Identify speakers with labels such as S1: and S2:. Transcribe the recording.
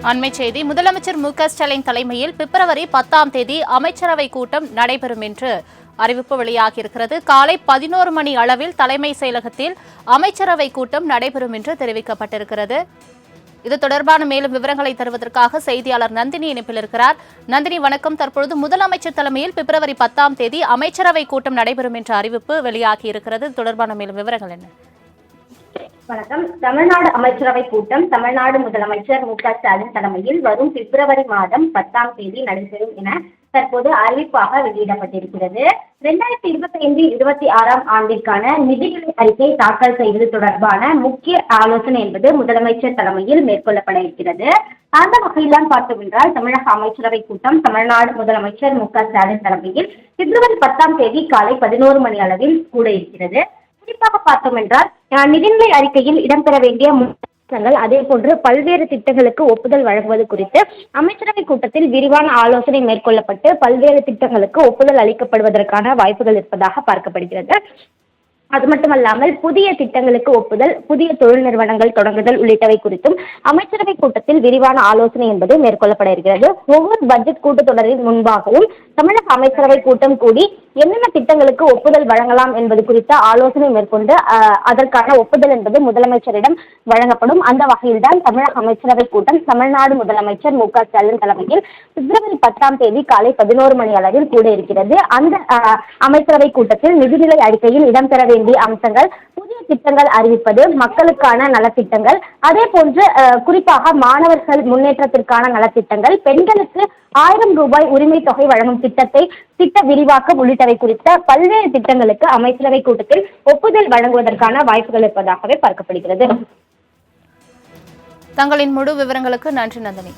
S1: அண்மை செய்தி. முதலமைச்சர் மு.க.ஸ்டாலின் தலைமையில் பிப்ரவரி 10ஆம் தேதி அமைச்சரவை கூட்டம் நடைபெறும் என்று அறிவிப்பு வெளியாகியிருக்கிறது. காலை 11 மணி அளவில் தலைமை செயலகத்தில் அமைச்சரவை கூட்டம் நடைபெறும் என்று தெரிவிக்கப்பட்டிருக்கிறது. இது தொடர்பான மேலும் விவரங்களை தருவதற்காக செய்தியாளர் நந்தினி இணைப்பில் இருக்கிறார். நந்தினி, வணக்கம். தற்பொழுது முதலமைச்சர் தலைமையில் பிப்ரவரி 10ஆம் தேதி அமைச்சரவை கூட்டம் நடைபெறும் என்ற அறிவிப்பு வெளியாகியிருக்கிறது. தொடர்பான மேலும் விவரங்கள் என்ன?
S2: வணக்கம். தமிழ்நாடு அமைச்சரவை கூட்டம் தமிழ்நாடு முதலமைச்சர் மு.க.ஸ்டாலின் தலைமையில் வரும் பிப்ரவரி மாதம் 10ஆம் தேதி நடைபெறும் என தற்போது அறிவிப்பாக வெளியிடப்பட்டிருக்கிறது. 2025-26ஆம் ஆண்டிற்கான நிதிநிலை அறிக்கை தாக்கல் செய்வது தொடர்பான முக்கிய ஆலோசனை என்பது முதலமைச்சர் தலைமையில் மேற்கொள்ளப்பட இருக்கிறது. அந்த வகையில்தான் பார்த்தோம் என்றால் தமிழக அமைச்சரவை கூட்டம் தமிழ்நாடு முதலமைச்சர் மு.க.ஸ்டாலின் தலைமையில் பிப்ரவரி 10ஆம் தேதி காலை 11 மணி அளவில் கூட இருக்கிறது. குறிப்பாக பார்த்தோம் என்றால் நிதிநிலை அறிக்கையில் இடம்பெற வேண்டிய முன்னேற்றங்கள், அதே போன்று பல்வேறு திட்டங்களுக்கு ஒப்புதல் வழங்குவது குறித்து அமைச்சரவை கூட்டத்தில் விரிவான ஆலோசனை மேற்கொள்ளப்பட்டு பல்வேறு திட்டங்களுக்கு ஒப்புதல் அளிக்கப்படுவதற்கான வாய்ப்புகள் இருப்பதாக பார்க்கப்படுகிறது. அது மட்டுமல்லாமல் புதிய திட்டங்களுக்கு ஒப்புதல், புதிய தொழில் நிறுவனங்கள் தொடங்குதல் உள்ளிட்டவை குறித்தும் அமைச்சரவை கூட்டத்தில் விரிவான ஆலோசனை என்பது மேற்கொள்ளப்பட இருக்கிறது. ஒவ்வொரு பட்ஜெட் கூட்டத்தொடரின் முன்பாகவும் தமிழக அமைச்சரவை கூட்டம் கூடி என்னென்ன திட்டங்களுக்கு ஒப்புதல் வழங்கலாம் என்பது குறித்த ஆலோசனை மேற்கொண்டு அதற்கான ஒப்புதல் என்பது முதலமைச்சரிடம் வழங்கப்படும். அந்த வகையில்தான் தமிழக அமைச்சரவை கூட்டம் தமிழ்நாடு முதலமைச்சர் மு.க.ஸ்டாலின் தலைமையில் பிப்ரவரி 10ஆம் தேதி காலை 11 மணி அளவில் கூட இருக்கிறது. அந்த அமைச்சரவை கூட்டத்தில் நிதிநிலை அறிக்கையில் இடம்பெற வேண்டிய அம்சங்கள், புதிய திட்டங்கள் அறிவிப்பது, மக்களுக்கான நலத்திட்டங்கள், அதே போன்று குறிப்பாக மாணவர்கள் முன்னேற்றத்திற்கான நலத்திட்டங்கள், பெண்களுக்கு 1000 ரூபாய் உரிமை தொகை வழங்கும் திட்ட விரிவாக்கம் உள்ளிட்டவை குறித்த பல்வேறு திட்டங்களுக்கு அமைச்சரவை கூட்டத்தில் ஒப்புதல் வழங்குவதற்கான வாய்ப்புகள் இருப்பதாகவே பார்க்கப்படுகிறது.
S1: தங்களின் முழு விவரங்களுக்கு நன்றி நந்தினி.